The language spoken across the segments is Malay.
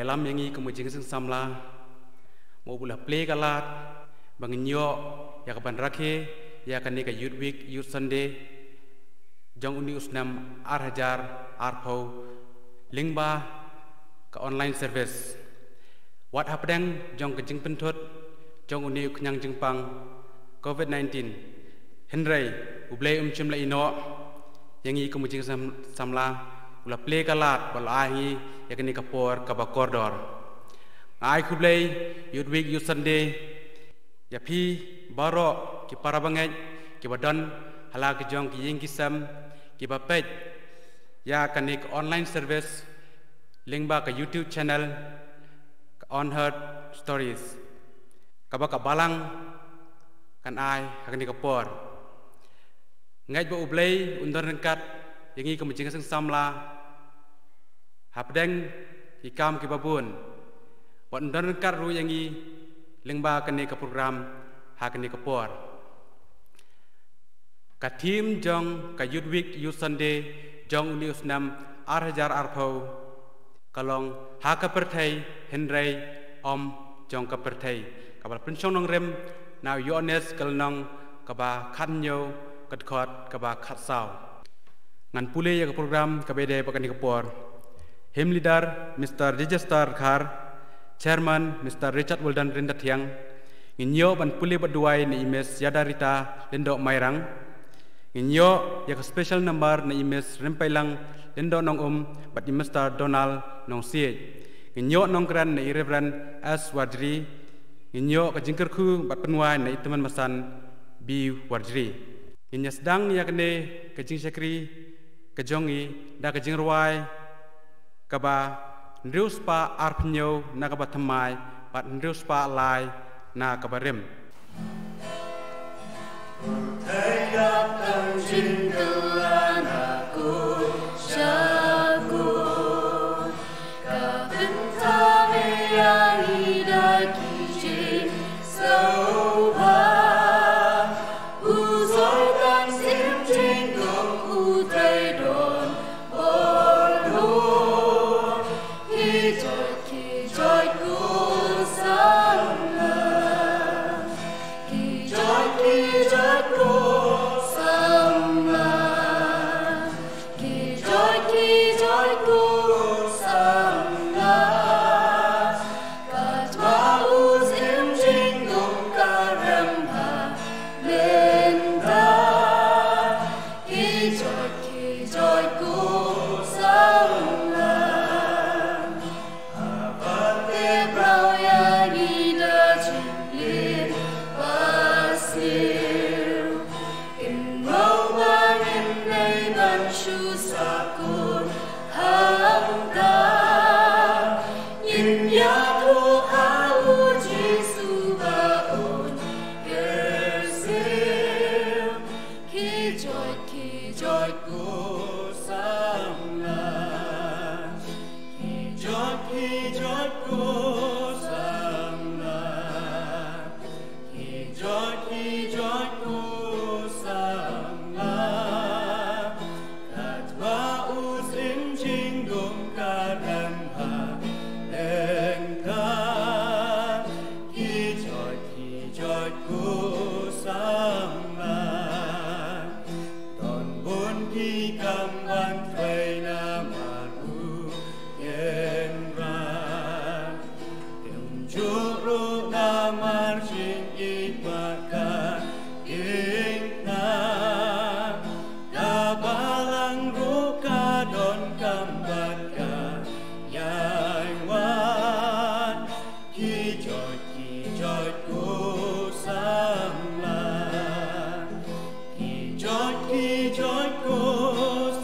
dalam yang ini kemudian samla mau pula play kalat bangin yo ya kapan rakhe ya kan ka youth week youth sunday jong uni usnam hajar arpau lingba ka online service wat hapdang jong ke jing pentot jong uni knyang jingpang covid-19 henry ublay chimla ino yang ini kemudian samla ula play kalat balahi ya kan ka por ka ba koridor ai kublay youth week youth sunday ya pi baro ki parabangai ki badan hala ki jong ki ying kisam ki bapet ya kanik online service lingba ka YouTube channel ka Unheard Stories ka balang kan ai hakni ka por ngai ba ublay undar rengkat yangi ka mujing sang samla hapdeng ki kam ki babun wan undar rengkat ru yangi lingba kani ka program hakni ka por ka team jong ka youth week youth sunday jong uni usnam hajar arpau kalong ha ka perthai henry om jong ka perthai ka bal penchong nong rem now yones kalnong ka ba khanyo kat khot ka ba khat saw ngan pule ya ka program ka bede pa kani ka por him leader mr register khar chairman mr richard waldan rinda thiang inyo ban pule baduai ni imes yadarita lendo mairang inyo ya special number na imes rempailang lendo nong bat mr donald nong sie inyo nong kran na reverend s wardri inyo ka jingker khu bat penwai na iteman masan b wardri inya sedang ya kene ka jing sekri ka jongi da ka jing ruai ka ba ndrius pa arpnyo na ka ba thamai bat ndrius pa lai na ka ba rem Hãy đáp trên cơ an aku syaku ka bentame yang ida kiji soba uzoi dan sim jingong utai don borlo kijoi ku sama kijoi ku sama kijoi ku sama katwa uz im jingong karamba lenda kijoi ku sama abate brau yang ida jilin pasir in rowan in neighbor shoes akun hamda in yaku au jisu baun gersil kijoi ku sama kijoi ku sama kijoi ku sama katwa uz im jingong karamba lengkap kijoi ku sama don bun ki kamban tway na maru yenran juru na marjin ibakan ingna kabalang ruka don kambatka yaiwan kijoi ku sama kijoi ku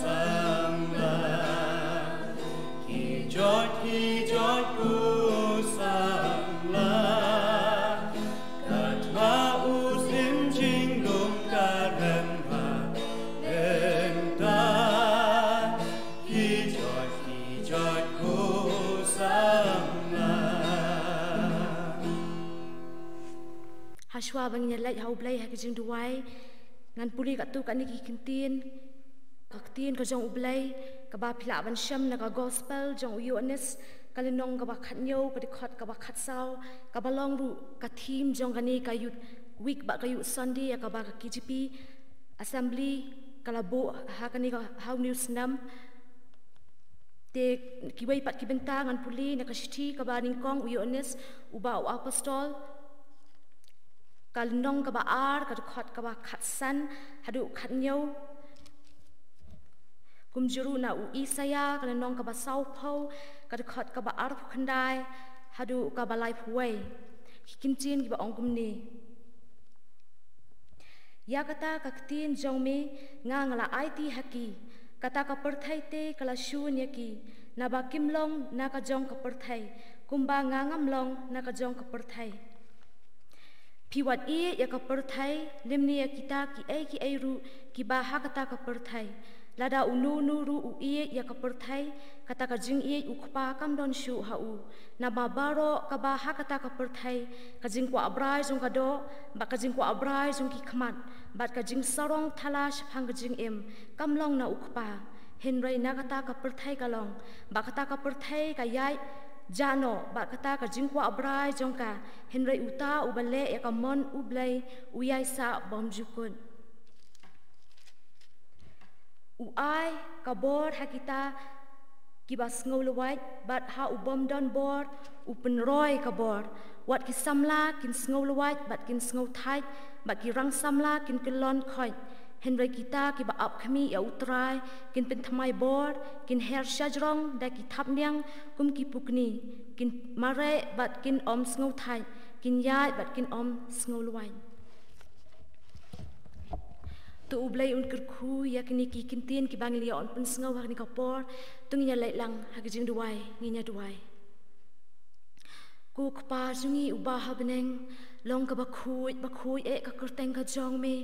sama kijoi ku sama katwa uz im jingong karamba lenta kijoi ku sama Haswa bang nyalai hau blai ha kijing duai ngan puri ka tu ka ni ki kintin ka jong ublai ka ba phila ban sham na ka gospel jong uyones kalenong ka ba khatnyo ka dikhot ka ba khatsau ka balong ru ka thim jong kani ka yut week ba ka yut Sunday ka ba ka KGP assembly kalabo ha kani ka how news nam te kiwai pat kibenta ngan puli na kashiti ka ba ningkong uyones uba u apostol kalenong ka ba ar ka dikhot ka ba khatsan hadu khatnyo kumjuru na u Isaya kalenong ka ba saupau ka dikhot ka ba ar khandai hadu ka ba lai phuai kimchin ki ba ongkum ni ya kata ka ktin jongme nga ngala IT haki kata ka perthai te kala shun yaki na ba kimlong na ka jong ka perthai kumba nga ngamlong na ka jong ka perthai piwat ya ka perthai limni ya kita ki ai ru ki ba ha kata ka perthai lada unu ru u ya ka perthai kata ka jing ukpa kam don shu ha u na ba baro ka ba ha kata ka perthai ka jing kwa abrai jong ka do ba ka jing kwa abrai jong ki khmat ba ka jing sarong thala shphang ka jing em kamlong na ukpa henrei na kata ka perthai kalong ba kata ka perthai ka yai jano ba kata ka jing kwa abrai jong ka henrei uta ubale ya ka mon ublai uyai sa bom jukun uai ka bor hakita kibas ngolwai bat ha ubom don bor upen roy ka bor wat ki samla kin ngolwai bat kin ngau thai bat ki rang samla kin kelon khoi henrei kita ki ba ap khami ya utrai kin pen thamai bor kin her shajrong da ki thap nyang kum ki pukni kin mare bat kin om ngau thai kin yai bat kin om ngolwai tu ublai un kerku ya kini ki kintin ki bang lia on pun sngau ha ni kapor tunginya lai lang ha ki jing duai nginya duai ku kpa jungi uba ha beneng long ka ba khui e ka kurteng ka jong me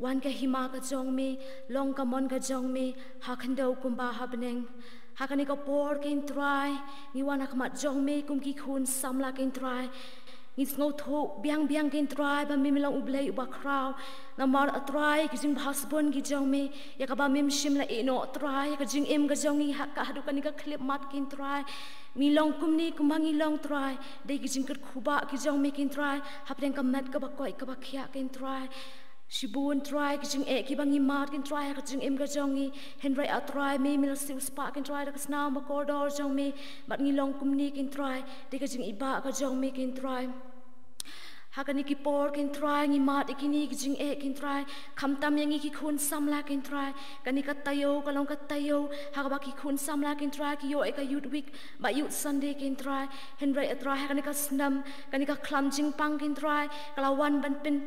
wan ka hima ka jong me long ka mon ka jong me ha khandau kumba ha beneng ha kani kapor kin try ni wan ha kmat jong me kum ki khun samla kin try ngis ngau tho biang kin try ba mi milang ublai uba kraw na mar atrai ki jing husband ki jong me ya ka ba mim shim la eno try ka jing em ka jong i ha ka hadu ka ni ka clip mat kin try mi long kum ni kumangi long try dei ki jing ker khuba ki jong me kin try hapren ka mat ka ba koi ka ba khia kin try shibun try ki jing ki bangi mat kin try ka jing em ka jong i henry atrai me mil siu spa kin try ka sna ma corridor jong me bat ngi long kum ni kin try dei ka jing iba ka jong me kin try hakani ki por kin try ngi mat ikini ki jing kin try kham tam yang ki khun samla kin try kani ka tayo kalong ka tayo hakaba ki khun samla kin try ki yo ka youth week ba youth Sunday kin try henry atry hakani ka snam kani ka khlam jing pang kin try kalawan ban pin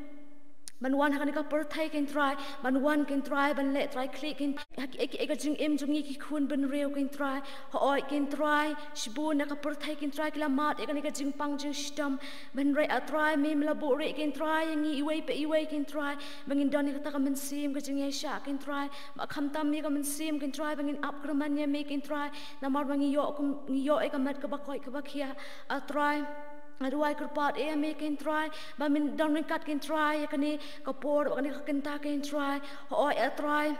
ban wan hakani ka perthai kin try ban wan kin try ban le try click kin ek ka jing em jungi ki khun ban reu kin try ho oi kin try shibun na ka perthai kin try kila mat ek ka jing pang jing stam ban re atry me mla bo re kin try ngi iwei pe iwei kin try bangin don ka ta ka man sim ka jing sha kin try ba kham tam mi ka man sim kin try bangin up kraman ye me kin try na mar bangi yo ek ka mat ka ba koi ka ba khia atry aduai kerpat me kin try ba min don kat kin try yakani kapor yakani kakenta kin try oi try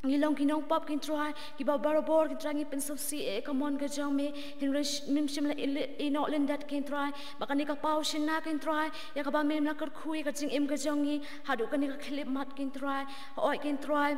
ngilong kinong pop kin try ki ba barabor kin try ngi pensel si come on ka jong me hinrish mim shim la ino lendat kin try ba kani ka pau shin na kin try ya ka ba mim la kar khui ka jing em ka jong ngi hadu kani ka clip mat kin try oi kin try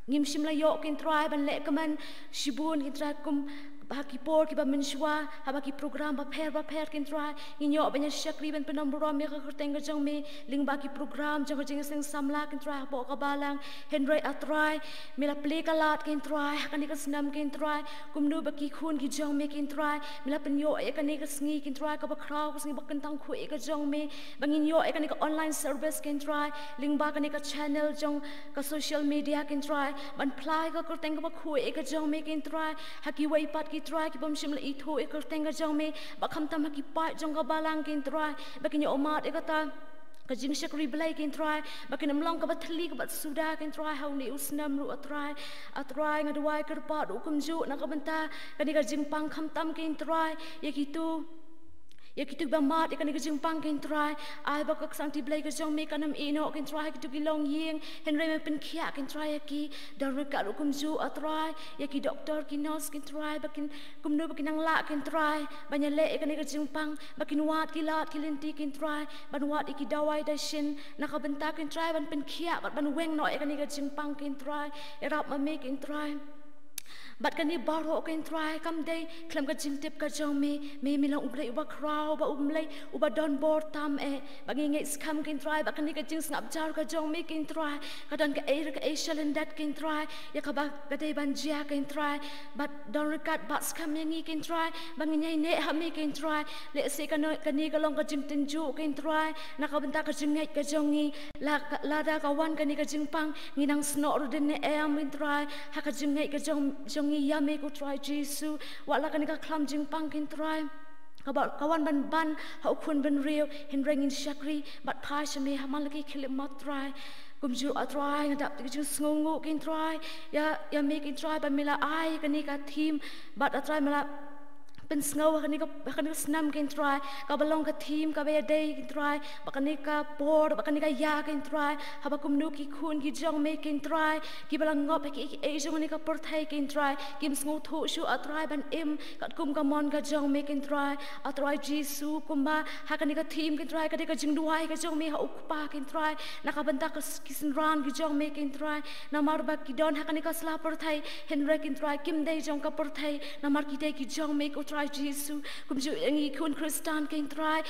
ngim shim la yo kin try ban le kaman shibun kin try kum baki por ki ba menshwa habaki program ba pher kin try inyo banya shakri ben penambro me ka kurteng ka jong me ling baki program jong jing sing samla kin try bo ka balang henry atry me la play ka lat kin try kani ka snam kin try kumnu baki khun ki jong me kin try me la penyo e kani ka sngi kin try ka ba kraw ka sngi ba kan tang khu e ka jong me bangin yo e kani ka online service kin try ling ba kani ka channel jong ka social media kin try ban play ka kurteng ka ba khu e ka jong me kin try haki wai pat try ki bom shim la itho e kurteng ka jong me ba kham tam ki pa jong ka balang kin try ba kin yo mat e ka ta ka jing shakri blai kin try ba kin amlong ka ba thli ka ba suda kin try how ni usnam ru atry ngadwai ker pa du kum ju na ka banta kani ka jing pang kham tam kin try ye ki tu ya kitu ba mat ikan ke jingpang kin try ai ba ka sang ti blai ka jong me kanam ino kin try kitu ki long ying henry me pen khia kin try ki dar ka ru kum ju atrai ya ki doktor ki nurse kin try ba kin kum no ba kin ang la kin try ba nya le ikan ke jingpang ba kin wat ki lat ki lenti kin try ban wat iki dawai da shin na ka benta kin try ban pen khia ban weng no ikan ke jingpang kin try erap ma me kin try bat kan ni baro kan try kam day klam ka jing tip ka jong me lang ublai uba crow ba umlai uba don bor tam bangi ngai skam kan try ba kan ni ka jing ngap jar ka jong me kan try ka dan ka e shalen dat kan try ya ka ba ka day ban jia kan try bat don rekat bat skam yang kan try bangi nyai ne ha me kan try le se ka ni ka long ka jing tinju kan try na ka benta ka jing ngai ka jong ni la da ka wan ka ni ka jing pang nginang sno ru den ne am kan try ha ka jing ngai ka jong ya me ko try Jesus wala kan ka klam jing pang kin try kawan ban hau kun ban real hin ringin shakri bat pai shame hamal lagi kilim mat try kum ju atry ngadap ti ju sngongo kin try ya me kin try ban mila ai kan ni ka team bat atry mila pen sngow kan ni snam kin try ka balong ka team ka be day kin try bakan ni ka board bakan ni ka ya kin try haba kum nu ki khun ki jong me kin try ki balang ngop ki e jong ni ka porthai kin try kim sngo thu shu atry ban im kat kum ka mon ka jong me kin try atry jisu kumba ha kan ni ka team kin try ka de ka jing duai ka jong me ha ukpa kin try na ka banta ka kisin ran ki jong me kin try na mar ba ki don ha kan ni ka sla porthai henry kin try kim day jong ka porthai na mar ki day ki jong me ko Jesus kum ju ngi kun Kristan kin try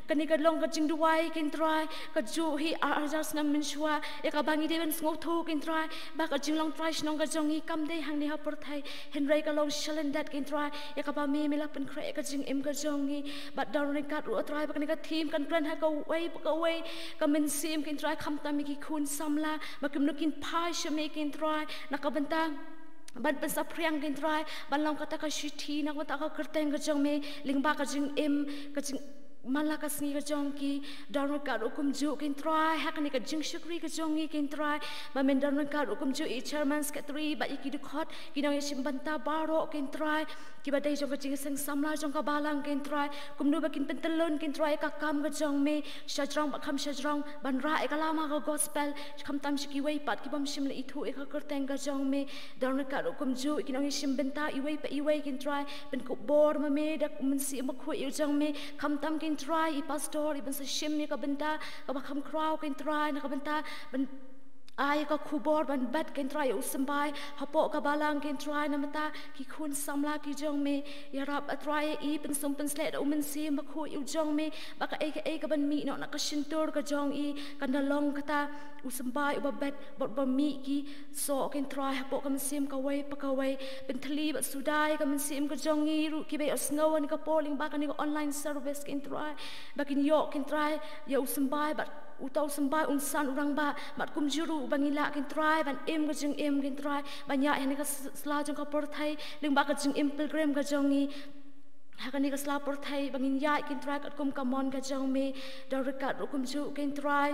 kan ka long ka jing duai kin try ka ju hi arjas nam min shwa e ka bangi de ben sngo thu kin try ba ka jing long try snong ka jongi kam de hang ni ha por thai henry ka long shalen dat kin try e ka ba me la pen kre ka jing im ka jongi but down ni ka ru try ba kan ka team kan plan ha ka way ka min sim kin try kham ta mi ki kun samla ba kum no kin pai shame kin try na ka bantang ban pensa priang kin try ban long kata ka shiti na kata ka kerteng ka jong me lingba ka jing im ka jing manla ka sngi ka jong ki darno ka kum ju kin try ha kan ka jing shukri ka jong kin try ba men darno ka kum ju e chairman secretary ba iki du khot ki nang yeshim banta baro kin try ki ba dai jong ka jing seng samla jong ka balang kin try kum nu ba kin pentelon kin try ka kam ka jong me shajrong ba kham shajrong ban ra e ka lama ka gospel kham tam shiki wei pat ki bam shim le ithu e ka kerteng ka jong me darno ka kum ju ki nang yeshim banta i wei kin try ben ko bor ma me da men si ma khu i jong me kham tam kin try i pastor i ben sa shim ni ka benta ka ba kham kraw kin try na ka benta ben ai ka khubor ban bat kin try usmbai hapo ka balang kin try na mata ki khun samla ki jong me ya rap try i pen sum pen slet men si ma khu i jong me ba ka e ka ban mi no na ka shintor ka jong i kan da long kata usmbai ba bat bot ba mi ki so kin try hapo ka men sim ka wei pa ka wei pen thli ba sudai ka men sim ka jong i ru ki be snow ni ka polling ba ka ni online service kin try ba kin yo kin try ya usmbai ba utau sembai unsan urang ba mat kum juru bangila kin try ban em ka jing em kin try banya hen ka sla jong ka por thai ling ba ka jing em pilgrim ka jongi ha ka ni ka sla por thai bangin ya kin try kat kum ka mon ka jong me dar ka kum ju kin try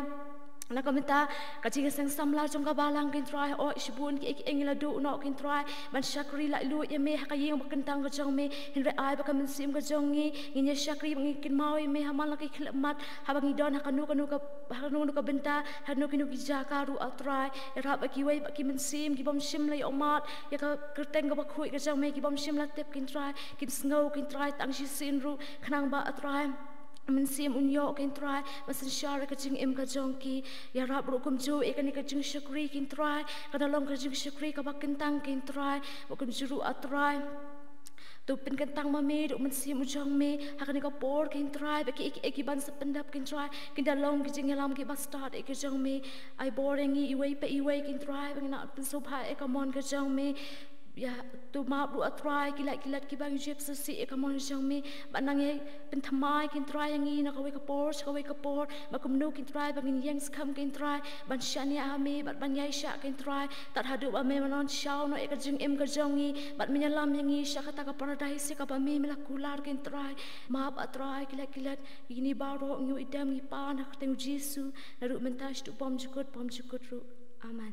na kamita kacing sang samla jong ka balang kin try o shibun ki engila du no kin try ban shakri la lu ye me ka yeng ba kentang ka jong me hin re ai ba ka min sim ka jongi nginya shakri bangi kin mau me hamal ka khilmat ha bangi don ha kanu ka benta ha no kinu ki jakaru atrai ra ba ki wei ba ki min sim ki bom shim lai omat ya ka kerteng ka ba khui ka jong me ki bom shim la tep kin try kin snow kin try tang shi sin ru khnang ba atrai men sim unyo kin try masan shara ka jing im ka jongki ya rap ru kum ju e kan ka jing shakri kin try ka dalong ka jing shakri ka bak kentang kin try kum juru atrai tu pen kentang ma me ru men sim ujong me ha kan ka por kin try ba ki ban sependap kin try kin dalong ki jing lam ki ba start e ka jong me ai boring i wei kin try ba na pen so pha e ka mon ka jong me ya tu ma ru atrai kilat ki bang jep sa si ka mon jong me ba nang e pen thamai kin try ngi na ka we ka por ba kum no kin try ba ngin yang skam kin try ban shani a me ba ban yai sha kin try tat hadu ba me manon shaw no e ka jing em ka jongi ba me lam ngi sha ka ta ka paradise ka ba me la kular kin try ma ba try kilat ini baro nyu idam ngi pa na ka teng jisu na ru mentash tu pom jukut ru aman.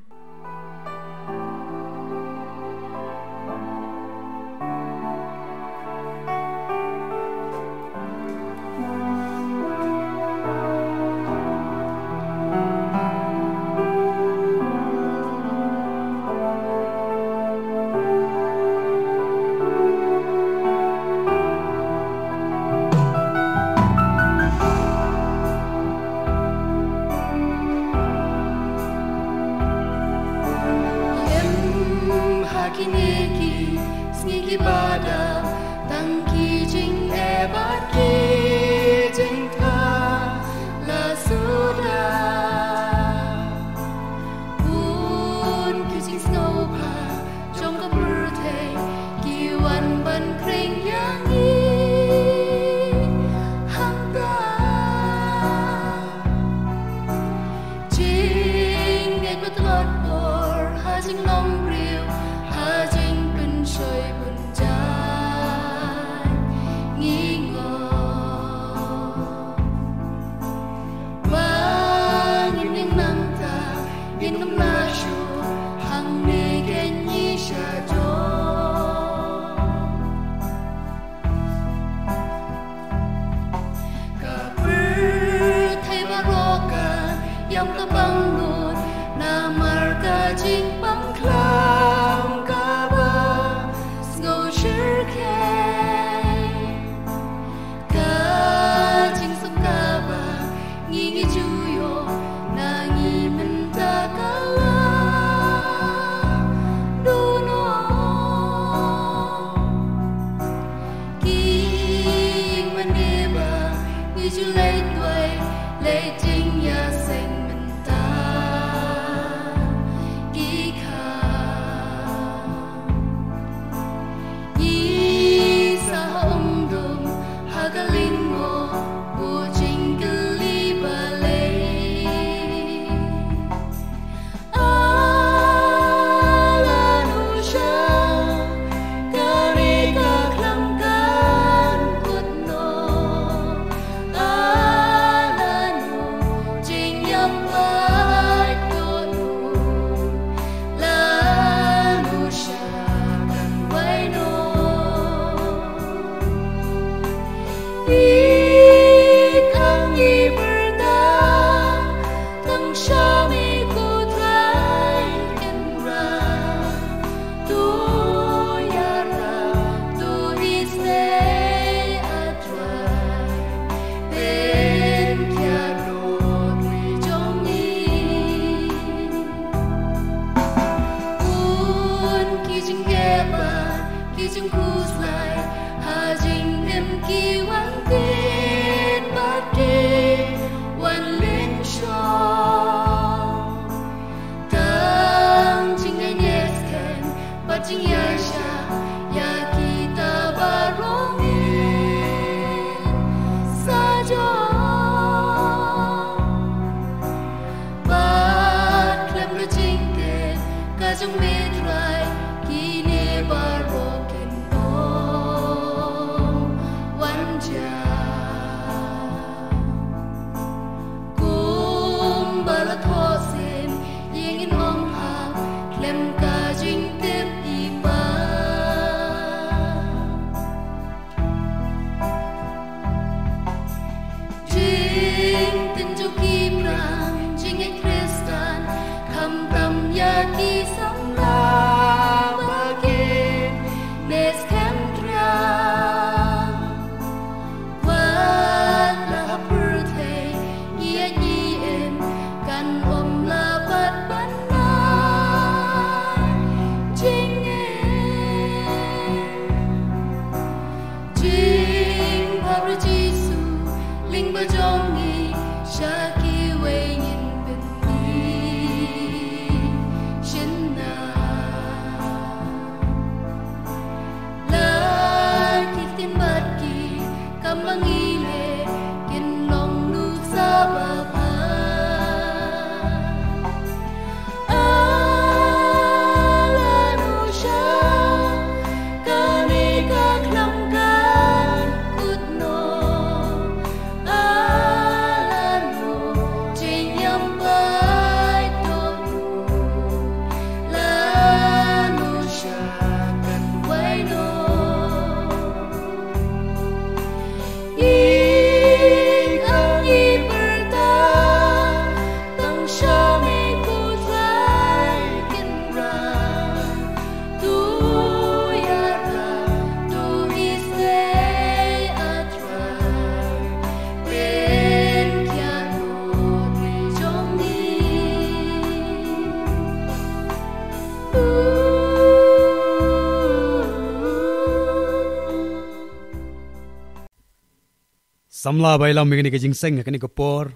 Samla bailam mingni ke jingseng kani kopor.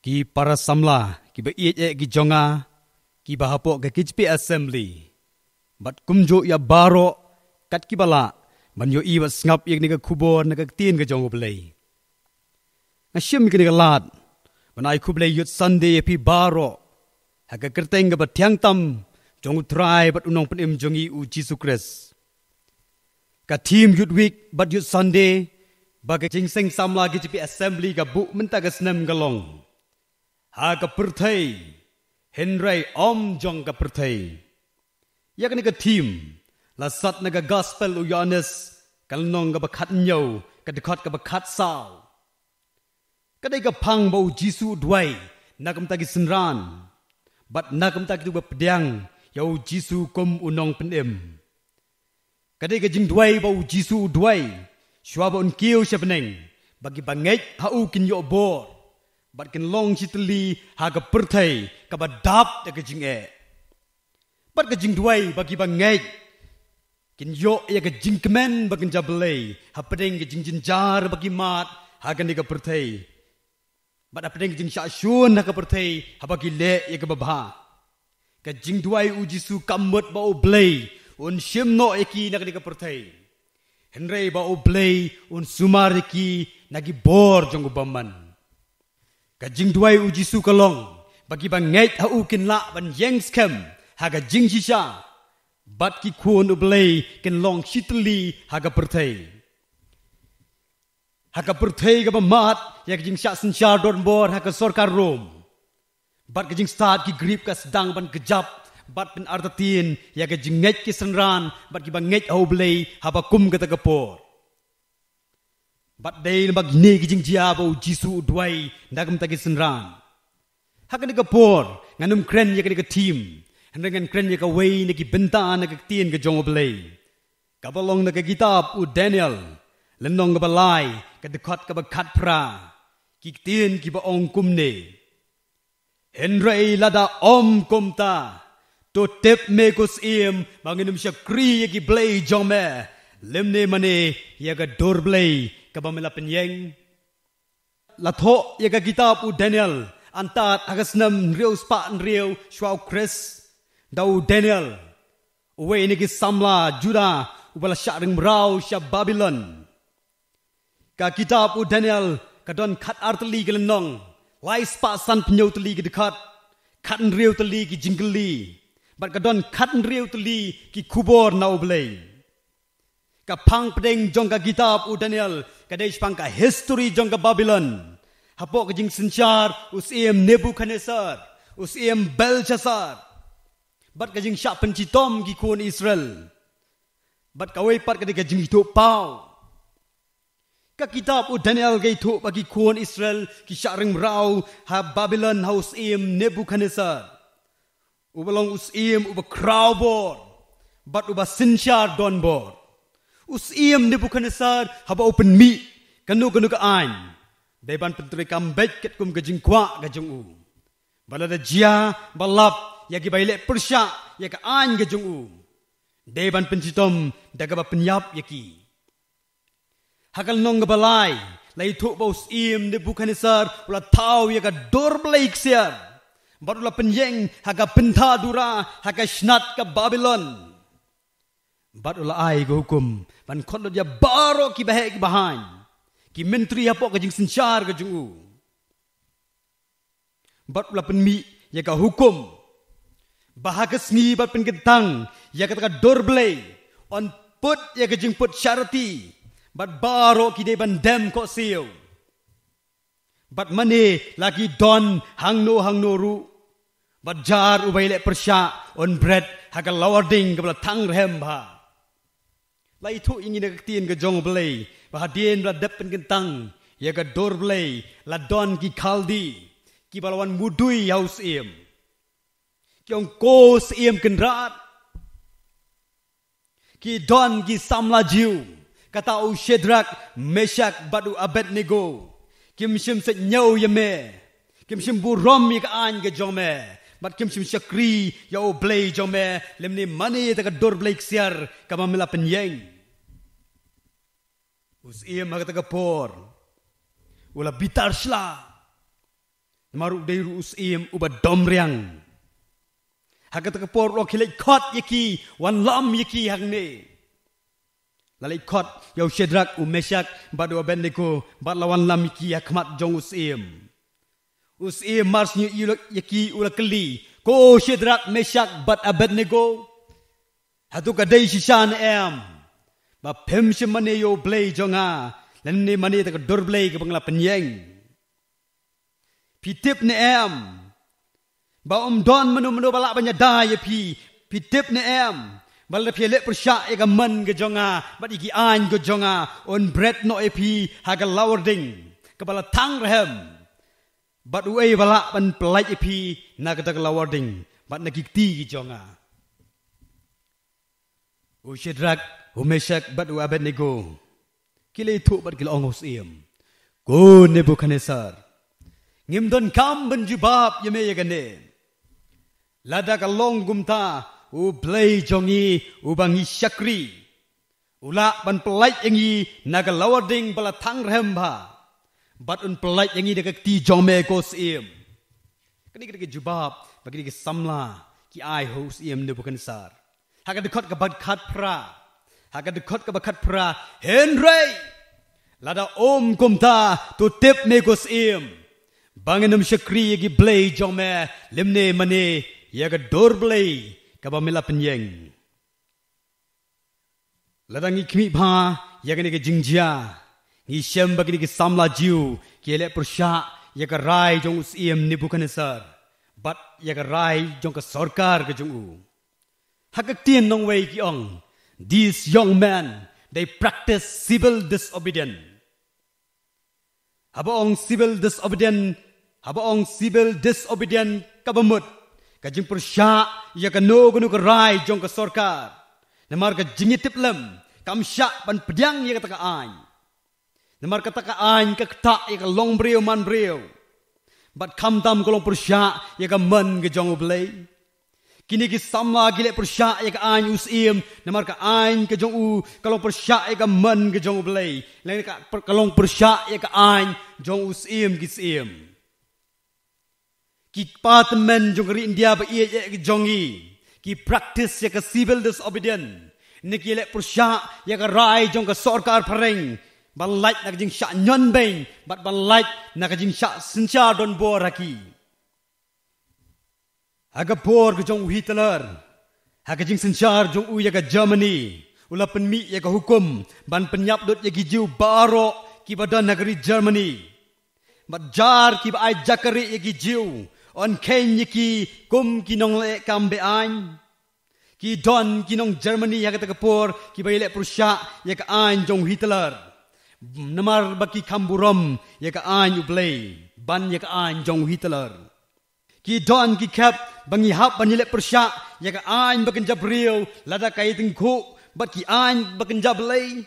Ki para samla ki ba ie ki jonga ki bahapo ke kijpi assembly. Bat kumjo ya baro kat ki bala man yo iwa ngap ik ni ke kubor na ke tin ke jongo blai. Ngashim ki ni ke lat man ai kublai yut Sunday pi baro ha ke kerteng ke batyang tam jongu try bat unong penim jongi u Jesus Christ. Ka team yut week bat yut Sunday bagai jingseng samla ki jipi assembly ka bu menta ka senam galong. Ha ka perthai Henry om jong ka perthai. Ya ka ni ka team la sat na ka gospel u Yohanes kalnong ka bakhat nyau ka dekhat ka bakhat saw. Kadai ka phang bau Jisu duai nakam ta ki senran. Bat nakam ta ki tu bapdyang yau Jisu kom unong penem. Kadai ka jing duai bau Jisu duai Shwabon kiu sebeneng bagi banget hau kin yo bor bat kin long chitli ha ka perthai ka badap ta ka jing e bat ka jing duai bagi banget kin yo ya ka jing kemen bagin jablei ha pedeng ka jing jinjar bagi mat hagan ni ka pertai bat apa deng jing sha shun ha ka pertai haba ki le ye ka babha ka jing duai u jisu kamot ba o blai un shim no eki na ka pertai henrei ba o blai un sumar eki nagi bor jong baman ka jing duai u jisu kalong bagi bang ngait ha u kin la ban yeng skem ha ka jing shisha bat ki kuon u blai kin long shitli ha ka pertai haka perthai ka bamat yak jing sha sin char don bor haka sarkar rom bat ka jing start ki grip ka sedang ban kejap bat pen artatin yak jing ngej ki senran bat ki bang ngej au blei haba kum ka takapor bat dei bag ne ki jing jia bo jisu duai ndagam ta ki senran haka ni ka por nganum kren yak ni ka team hendangan kren yak wei ni ki benta na ka tien ka jong blei ka balong na ka kitab u Daniel lenong ka balai ka dekat ka bakat pra ki tien ki ba ong kumne henrei lada om kumta to tep me kus im banginum syakri ki blai jome lemne mane ya ka dor blai ka bamela penyeng la tho ya ka kitab u Daniel antat agasnam riu spa riu shwau chris dau Daniel uwe ni ki samla juda ubala syaring rau sya Babylon ka kitab u Daniel ka don khat artli gelenong lai spa san pnyau tli ki dekat khat riu tli ki jingli bat ka don khat riu tli ki kubor na oblei ka phang pedeng jong ka kitab u Daniel ka dei pang ka history jong ka Babylon hapok ka jing sinchar usiem Nebuchadnezzar usiem Belshazzar bat ka jing sha pencitom ki kuon Israel bat ka wei pat ka de ka jing tu pau ka kitab u Daniel gay tu bagi kuon Israel ki syaring rau ha Babylon haus im Nebuchadnezzar ubalong us im uba crowbor bat uba sinchar don bor us im Nebuchadnezzar haba open mi kanu ka ain deban pentri kambet ket kum gajing kwa gajung u balada jia balap yagi baile persya ya ka ain gajung u deban pencitom daga ba penyap yaki hakal nong balai lai thu baus im Nebuchadnezzar ula tau ya ka dor blai ksiar barula penyeng haga pentha dura haga snat ka Babylon barula ai go hukum ban khot dia baro ki bahe ki bahan ki menteri apok ka jing sinchar ka jungu barula penmi ya ka hukum bahaga sni bat penketang ya ka dor blai on put ya ka jing put charity bat baro ki de bandem ko siu bat mane lagi don hangno ru bat jar ubaile persya on bread haga lawarding kabla tang rehem ba lai thu ingin ka tien ka jong blai ba hadien la dep pen kentang ya ka dor blai la don ki khaldi ki balawan mudui haus im kyong ko sim kenrat ki don ki samla jiu kata u Shedrak, Meshach, badu Abednego. Kim shim se nyau yame. Kim shim burom yi ka an ke jome. Bat kim shim syakri ya o blay jome. Lemni mani ta ka dor blay ksiar ka mamila penyeng. Us iya magata ka por. Ula bitar shla. Maruk deiru us iya uba domriang. Hakata ka por lo kilay kot yaki. Wan lam yaki hangne. Lalai kot yau Shedrak Meshach badu Abednego bat lawan lam ki akmat jong usim mars ni yaki ula keli ko Shedrak Meshach bat Abednego hatu kadai shishan em ba pem shimane yo blay jonga lan ni mani ta dor blay ka bangla penyeng pitip ne em ba don menu balak banya dai pi pitip ne em bal piele persya ega man ge jonga bat igi an ge jonga on bread no epi haga lawarding kepala tang rehem bat uei bala ban pelai epi naga ta lawarding bat nagikti ge jonga u Shedrak u Meshach bat u Abednego kile thu bat kile ongos iem ko Nebuchadnezzar ngim don kam ban jubab yeme yegane lada ka long gumta u blay jongi u bangi syakri ula ban pelai engi naga lawarding bala tang rehemba But un pelait yang ini dekat ti jong me ko sim. Kini kita jubab bagi kita samla ki ai ho sim Nebukadnezar. Haka dekat ke bakat pra. Haka dekat ke bakat pra. Henry. Lada om kumta tu tip me ko sim. Banginum syakri yagi blay jong me limne mane yaga dor blay kaba mila penyeng. Lada ngi kimi bha yaga ni ke jingjia. Ngi shem bagi ni ke samla jiu ki elek persya yaga rai jong sim Nebukadnezar. But yaga rai jong ke sarkar ke jong u. Haka tien nong wei ki ong. These young men, they practice civil disobedience. Haba ong civil disobedience kabamut. Kajing persya ya kano gunu ke rai jong ke sarkar. Namar ka jingitip lem kam syak ban pedang ya kata ain. Namar kata ain ka ketak ya ka long breu man breu. Bat kam tam kolong persya ya ka men ke jong ublay. Kini ki samla gile persya ya ka ain usim. Namar ka ain ke jong u kalong persya ya ka men ke jong ublay. Lain ka kalong persya ya ka ain jong usim kisim. Ki partemen jong ri India ba ye ke jongi. Ki practice ya ka civil disobedience. Ni ki lek persya ya ka rai jong ka sarkar pareng. Ban light nak jing syak nyon beng, bat ban light nak jing syak sencha don bor haki. Haga bor ke jong Hitler. Haga jing sencha jong u ya ka Germany. Ula penmi ya ka hukum ban penyap dot ya gijiu baro ki badan negeri Germany. Bat jar ki ba ai jakari ya gijiu. On ken ki kum kinong le kambe an ki don kinong Germany ya kata kapor ki baile Prussia ya ka an jong Hitler namar baki kamburom ya ka an ublay ban ya ka an jong Hitler ki don ki kap bangi hap banile Prussia ya ka an baken jabril lada kai tengku bat ki an baken jablay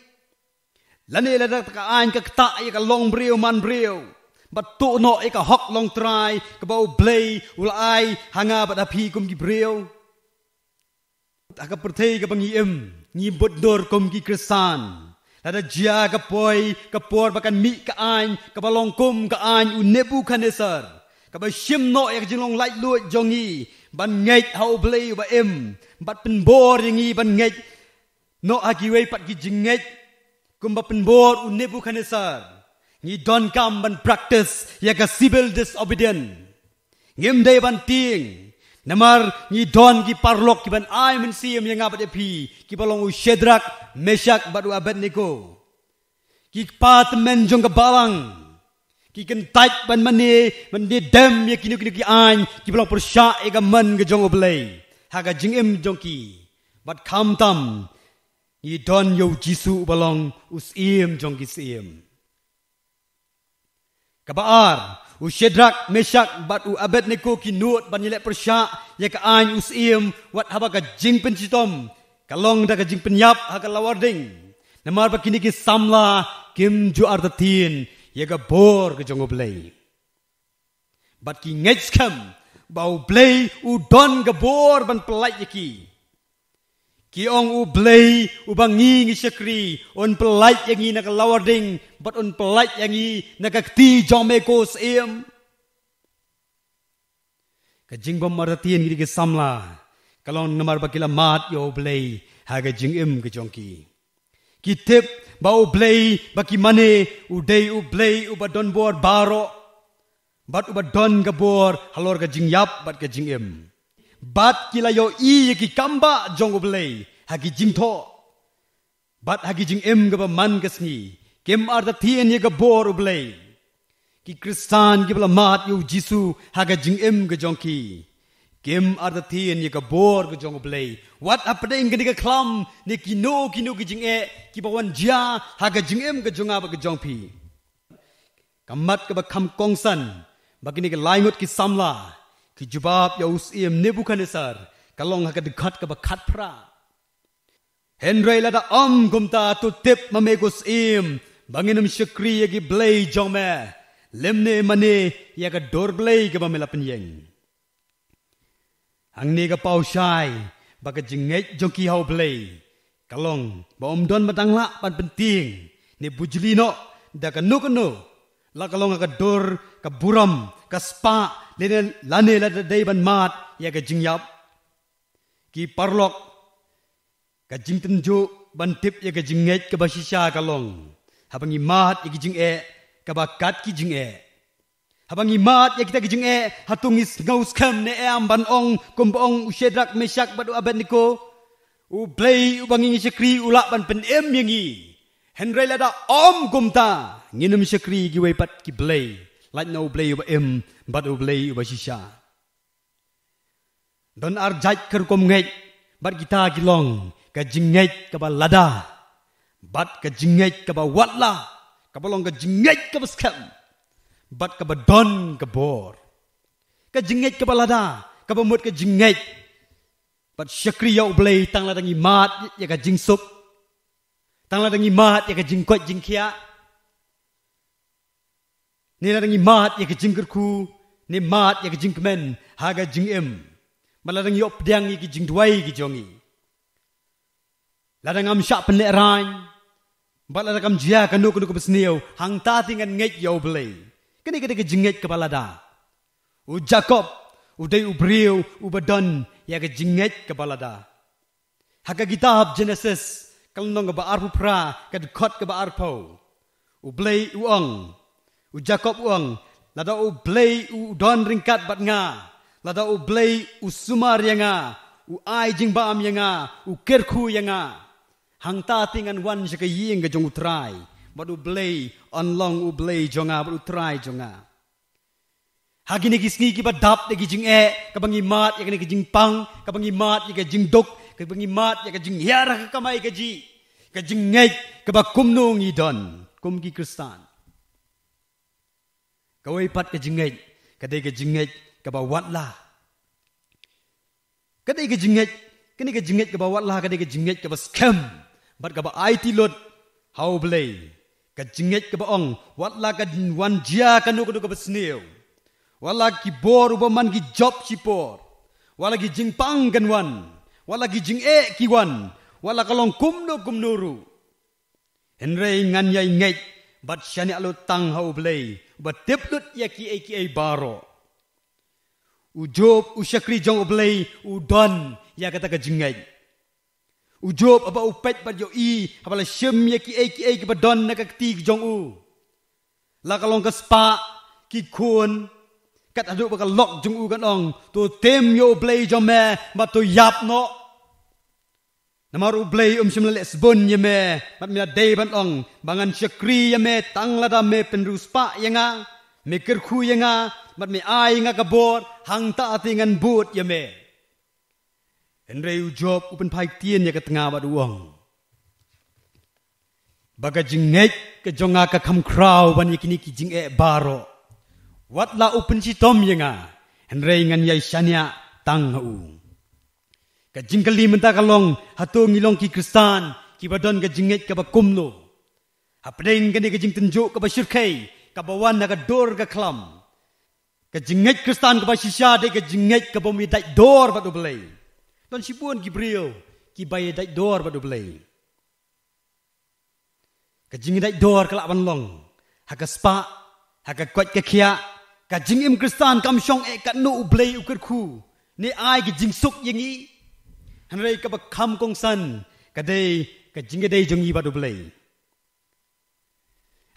lane lada ka an ka kta ya ka long breu man breu But to no eka hok long try kabau blay ulai hanga bat api kum ki breu. Aka pertei ka bangiem ni bodor kum ki kresan. Lada jia ka poi ka por bakan mi ka an ka balong kum ka an u Nebukadnezar. Ka ba shim no ek jinglong lai luat jongi ban ngej hau blay ba em bat pen bor yangi ban ngej no agiwei pat ki jingej kum ba pen bor u Nebukadnezar. Ni don kam ban practice ya ka civil disobedience. Ngim day ban ting. Namar ni don ki parlok ki ban ai men siem yang abat epi ki balong u Shadrach, Meshach batu Abednego. Ki pat men jong ka balang. Ki ken tait ban mane dem ya kinu ki an ki balong persya e ka man ke jong oblay. Ha ka jingim jong ki. Bat kam tam. Ni don yo Jisu balong us iem jong ki siem. Kabaar, u Shadrach, Meshach, bat u Abednego ki nuot ban yelek persya, ya ka an us iem, wat haba ka jing pencitom, kalong da ka jing penyap, ha ka lawarding. Namar ba kini ki samla, kim ju artatin, ya ka bor ke jong oblay. Bat ki ngej kam, bau blay u don ka bor ban pelait yaki. Ki ong u blay u bangi ngi syakri, on pelait yangi na ka lawarding, bat on pelait yangi nakakti jome ko siem. Kajing bom maratian gidi ke samla. Kalong namar bakila mat yo blay haga jing im ke jongki. Kitip ba u blay baki mane u day u blay u badon bor baro. Bat u badon ka bor halor ka jing yap bat ka jing im. Bat kila yo i ki kamba jong u blay hagi jing to. Bat hagi jing im ka ba man kasni. Kim artatien ye ka bor ublay. Ki Kristan ki bala mat yu Jisu haga jing im ke jongki. Kim artatien ye ka bor ke jong ublay. Wat apade ing ka klam ni kino ki jing e ki bawan jia haga jing im ke jonga ba ke jongpi. Kamat ka ba kam kongsan bagini ke laingut ki samla ki jubab ya us iem Nebukadnezar kalong haga dekat ka ba khat pra. Henry lada gumta tu tip mamegus im. Banginum syakri yagi blay jongme. Lemne mane yaga dor blay ke bamela penyeng. Hang ni ka pau syai. Baka jengej jongki hau blay. Kalong ba don matangla pan penting. Ni bujlino da kanu. La kalong ka dor ka buram ka spa lane la day ban mat ya ka jingyap ki parlok ka jingtenjo ban tip ya ka jinget ka basisha kalong habang imat ya ki jing ka bakat ki jing habang imat ya kita ki jing hatungis ngaus kam ne am ban ong kumbong ushedrak mesak badu abedniko u play u bangi sekri ulak ban pen yangi Henry lada om gumta nginum sekri gi wepat ki blay like no blay ba but u blay ba shisha don arjat ker kom ngai bat kita gilong ka jinget ka ba lada bat ka jinget ka ba watla ka balong ka jinget ka ba skam bat ka ba don ka bor ka jinget ka ba lada ka ba mut ka jinget bat sekri ya u blay tang la dangi mat ya ka jingsup tang la dangi mat ya ka jingkot jingkia ni la dangi mat ya ka jingkerku ni mat ya ka jingkemen haga jingem maladang yop diang ki jing duai ki jongi ladang am sya pen ran baladang am jia kanu kanu besniu hang ta tingan nget yo blei kini ke jinget ke balada u jacob u dei u briu u badon ya ke jinget ke balada haga kitab genesis kalnong ba arpu pra ke khot ke ba arpo u blei u ong u jacob ong lada u blei u don ringkat bat nga lada u blay u sumar yanga u ai jing bam yanga u kerku yanga hang ta tingan wan jaka ying ga jong utrai badu blay on long u blay jonga badu try jonga hagini gisngi ki badap de jing ka bangi mat ya ki jing pang ka bangi mat ya jing dok ka bangi mat ya jing hiara ka kamai ka ji ka jing ngai ka ba kumno ngi don kum ki kristan ka wai pat ka jing ngai ka de ka jing ngai ka ba watla kadai ka jinget kini ka jinget ka ba watla kadai ka jinget ka ba scam bat ka ba IT lot how blay ka jinget ka ba ong watla ka wan jia kanu ka ba sneu wala ki bor ba man ki job chipor wala ki jingpang kan wan wala ki jing ki wan wala kalong kumno ru henrei ngan yai ngai bat shani alo tang how blay ba teplut ya ki baro Ujob usyakri jong oblay udon ya kata ka jingai ujob aba upet bat yo I abala shem ya ki ka badon na ka ti jong u la kalong ka spa ki kun kat adu ba ka lok jong u kan ong to tem yo oblay jong me ba to yap no namar oblay sim le sbon ye me bat me dei ban ong bangan syakri ya me tang la da me penru spa yanga me kerku yanga mat me ai nga kabor hang ta tingan but ya me henrei ujob upen pai tien ya ka tanga ba duang baga jinget ka jonga ka kham kraw ban yakini ki jing baro watla upen si tom yanga henrei ngan yai shania tang u ka jingkali menta kalong hatu ngilong ki kristan ki badon ka jinget ka ba kumno hapdeng ka ni ka jing tenjo ka ba shirkai ka ba wan na ka dor ka klam ka jinget kristan ka ba shisha de ka jinget ka ba mi dai dor ba do blai don sipun gibril ki bay dai dor ba do blai ka jinget dai dor ka la ban long ha ka spa ha ka kwat ka khia ka jingim kristan kam shong ka no blai u ker khu ni ai ki jing suk yangi hanrei ka ba kham kong san ka dei ka jinget dai jongi ba do blai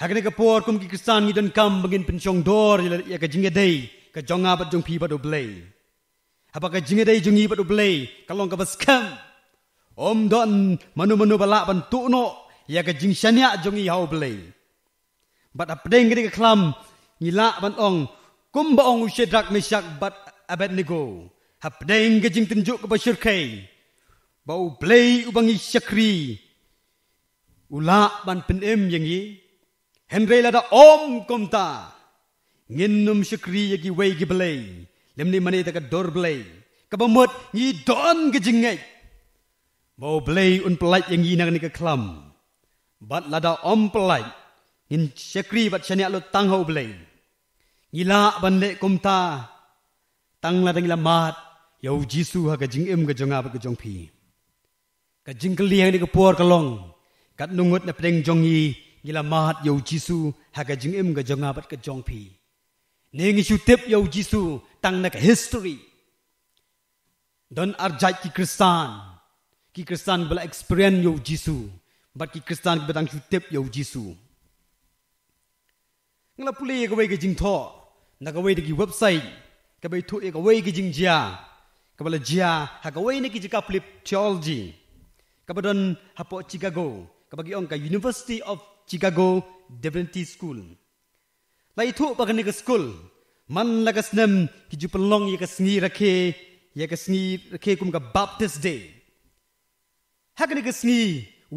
Hakane ka por kum ki kristan ngi don kam bangin pensyong dor ya ka jinge dei ka jonga bat jong pi bat oblay apa ka jinge dei jongi bat oblay kalong ka baskam om don manu bala ban tu no ya ka jing shania jongi ha oblay bat apdeng ngi ka klam ngila ban ong kum ba ong ushedrak mesak bat abednego hapdeng ka jing tenjuk ka basyirkai ba oblay ubangi syakri ula ban penem yangi Henry lada om komta nginum syakri yagi wei gi blay lemni mani ta ka dor blay ka bamot ngi don ge jingai bo blay un pelai yang ngi nang ni ka klam bat lada om pelai ngin syakri bat syania lo tang ho blay ngila ban le komta tang lada ngila mat yau jisu ha ka jing em ka jonga ba ka jong pi ka jing kali yang ni ka por kalong kat nungut na pedeng jongi ngila mahat yo Jisu haga jing im ga jonga bat ka jong phi ne ngi shu tip yo Jisu tang na ka history don arjai ki Kristan bala experience yo Jisu bat ki Kristan batang shu tip yo Jisu ngla puli ga wei ga jing tho na ga wei de ki website ka bai thu ga wei ga jing jia ka bala jia haga wei ne ki jika flip theology ka badon hapo Chicago ka bagi ong ka University of Chicago Divinity School lai thu ba ka school man la ka snem ki ju pelong ye ka sngi rakhe kum ka Baptist Day ha ka sngi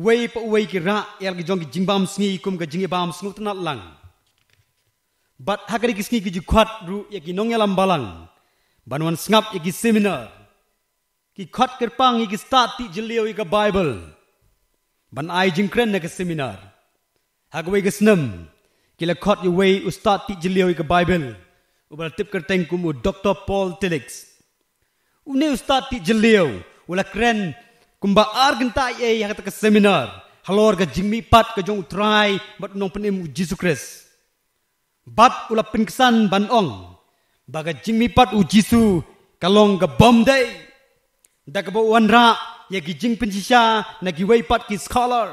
wei pa wei ki ra el ki jong ki jingbam sngi kum ka jingibam sngut nat lang but ha ka sngi ki ju khat ru ye ki nong yalam balang banwan ngap ye ki seminar ki khat kerpang ye ki start ti jelio ye ka Bible ban ai jingkren na ka seminar hagway ka snem kila khat ye way ustad ti jelio ye ka Bible ubal tip kerteng kum Dr. Paul Tillich une ustad ti jelio ula kren kumba argenta ye ya ka seminar halor ka jingmi pat ka jong try bat nong penim Jesus Christ bat ula pingsan ban ong baga jingmi pat u Jisu kalong ka bom day dak ba wanra ye gi jing pinsisha na gi wei pat ki scholar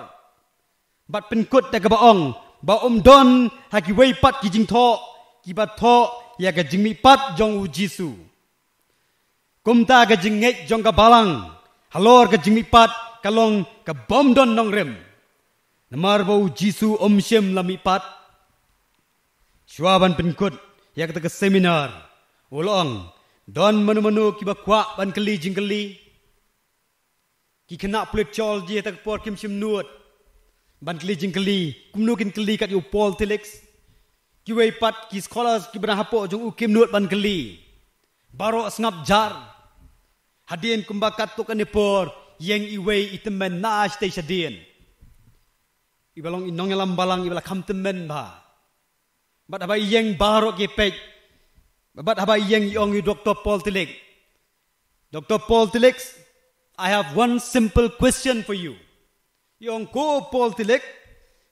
bat penkut dak ba ong ba don ha gi wei pat ki jing tho ki ba tho ya ga jingmi pat jong u Jisu kumta ga jing ngai jong ka balang halor ga jingmi pat kalong ka bom don nong rem namar ba u Jisu shem lami pat shwaban penkut ya ka seminar ulong don manu ki ba kwa ban kali jingkali ki kena plit chol je tak por kim sim nuot ban kali jingkali kumnu kin kali kat yu Paul Tillich ki wei pat ki scholars ki bana hapo jong u kim nuot ban kali baro ngap jar hadien kumbakat to kan por yeng i wei itemen na stay sadien ibalong inong lam balang ibala kam temen ba bat abai yeng baro ki pek bat abai yeng yong yu Dr. Paul Tillich Dr. Paul Tillich, I have one simple question for you. Yong ko Paul Tillich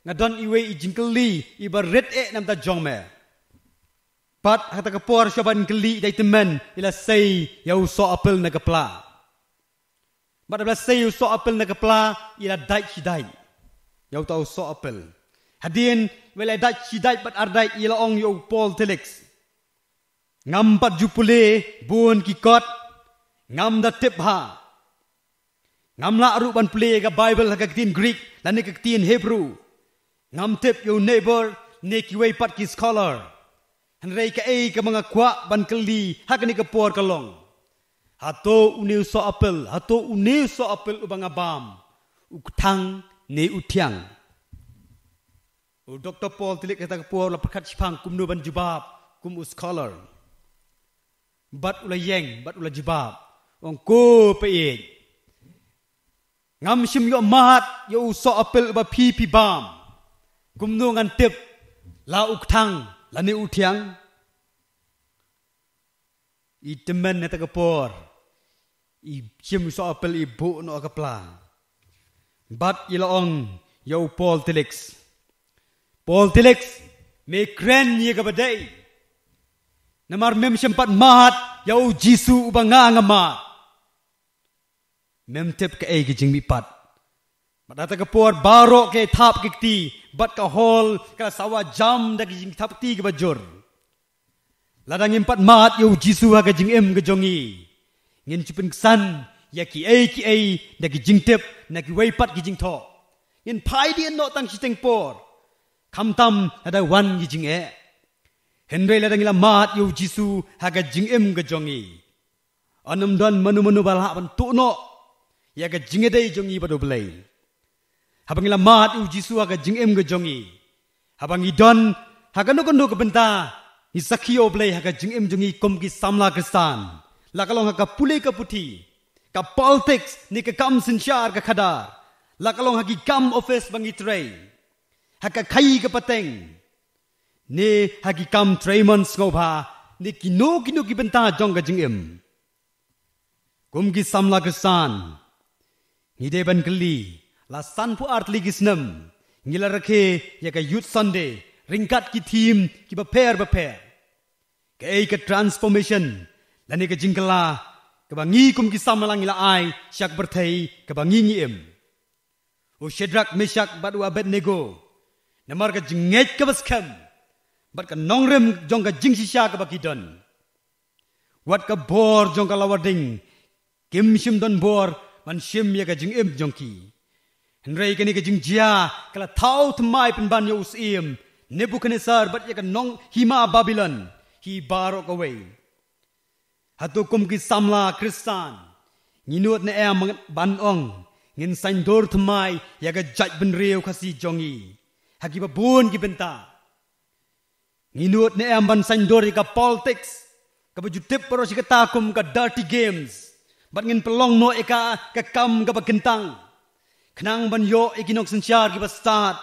ngadon iwe i jingkeli iba red nam ta jongme. Pat hata ka por shaban keli dai temen ila say yau so apel na kapla. But ila say yau so apel na kapla ila dai hidai. Yau tau so apel. Hadien wala dai hidai bat ardai ila ong yau Paul Tillich. Ngam pat jupule bun ki kot ngam da tip ha. Ngam la ru ban play ka Bible ka tin Greek la ne ka tin Hebrew. Ngam tip your neighbor ne ki wei pat ki scholar. Han rei ka ei ka mga kwa ban kali ha ka ni ka por ka long. Hato uniu so apel ubang abam. Uktang ne utiang. Dr. Paul Tillich kata ka por la perkat sipang kum nu ban jubab kum scholar. Bat ula yeng bat ula jubab. Ong ko pe e. Ngam sim yo mahat yo so apel ba pi bam. Kumnu ngan tip la uktang la ni utiang. I temen na tagapor. I sim so apel i bu no kapla. Bat ilaong yo Paul Tillich. Paul Tillich me kren ye ka badai. Namar mem sempat mahat yo Jisu ubanga ngama. Mem tip ka ay gijing mipat. Madata ka por baro ke tap kikti. Bat ka hol ka sawa jam da gijing tap ti ka bajur. Ladang impat maat yo Jisu ha gijing em gajongi. Ngin chupin ksan ya ki ay da gijing tip na ki way pat gijing to. Ngin pai di no tang siteng por. Kam tam ada wan gijing e. Henry ladang ila maat yo Jisu ha gijing em gajongi. Anam dan manu balha ban tu no. Ya ka jingedai jongi bado belai. Habang ila maat u Jisu aga jingem ga jongi. Habang idon haga no kondo ka benta ni sakio belai haga jingem jongi kom ki samla Kristan. La kalong haga pulai ka puti. Ka politics ni ka kam sinsyar ka khadar. La kalong hagi kam office bangi tray. Haga kai ka pateng. Ni hagi kam traymon ngobha ni kino ki benta jong ga jingem. Kom ki samla Kristan. Hideban keli la san pu art ligisnem ngila rakhe ya ka youth Sunday ringkat ki team ki prepare ka ei ka transformation lani ka jingkala ka bangi kum ki samalang ila ai syak berthei ka bangi ngiem o Shadrach Meshach badu Abednego namar ka jinget ka baskam bat ka nongrem jong ka jingsisha ka bakidon wat ka bor jong ka lawading kim shim don bor man shim ya ka jingem jongki henrei ka ni ka jingjia kala thau thmai pen ban yo usim Nebuchadnezzar bat ya ka nong hima Babylon hi barok away hatu kum ki samla Kristan nginut ne em ban ong ngin sain dor thmai ya ka jaj ben reu khasi jongi haki ba bun ki benta nginut ne em ban sain dor ka politics ka bajutip paro si kata kum ka dirty games bat ngin pelong no eka ka kam ka ba kentang khnang ban yo ikinok sensyar ki ba start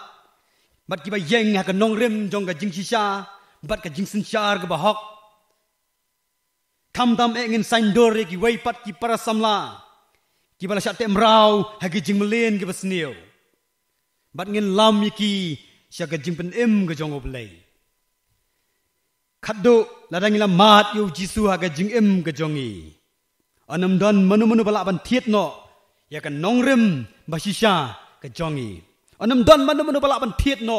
bat ki ba yeng ha ka nong rem jong ka jing shisha bat ka jing sensyar ka ba hok kam tam ngin sain dor ki wei pat ki para samla ki bala shat tem rau ha ki jing melen ki ba sneu bat ngin lam ki sya ka jing pen em ka jong oblei khaddo ladang ila mat yo jisu ha ka jing em ka jongi anam don manu bala ban thiet no ya ka nongrem basisha ka jongi anam don manu bala ban thiet no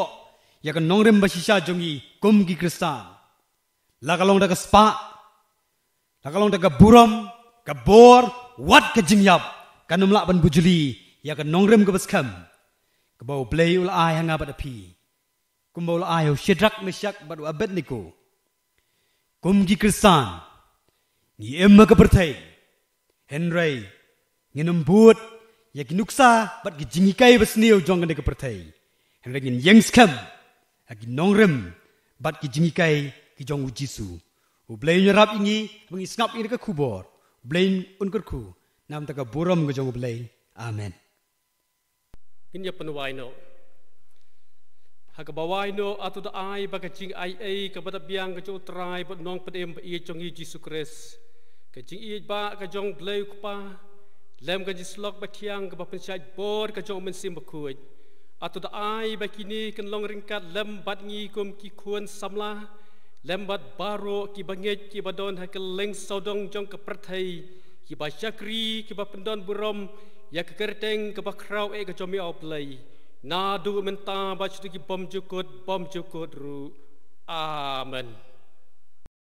ya ka nongrem basisha jongi kum ki Kristan la kalong da ka spa la kalong da ka buram ka bor wat ka jingyap kanum la ban bujuli ya ka nongrem ka baskam ka bau play ul ai hanga bat api kum bau ai ho Shadrach Meshach badu Abednego kum ki Kristan ni emma ka perthai henrei nginum but ya ki nuksa bat ki jingi kai basneu jong ka perthai henrei ngin yengskam agi nongrem bat ki jingi kai ki jong u Jisu u blain rap ingi bangi snap ini ka kubor blain unkur ku nam ta ka buram ka jong blain amen kin ya panwai no hakabawai no atu da ai ba ka jing ai ka bada biang ka jo trai ba nong padem ba i jong i Jisu Kris ka jing i ba ka jong blai ku pa lem ka jislok ba thiang ka ba pensai bor ka jong men sim ba kuj atu da ai ba kini kan long ringkat lem bat ngi kum ki khun samla lem bat baro ki banget ki badon ha ka leng sodong jong ka perthai ki ba chakri ki ba pendon burom ya ka kerteng ka ba krau e ka jomi au play na du menta ba chu ki bom jukut ru amen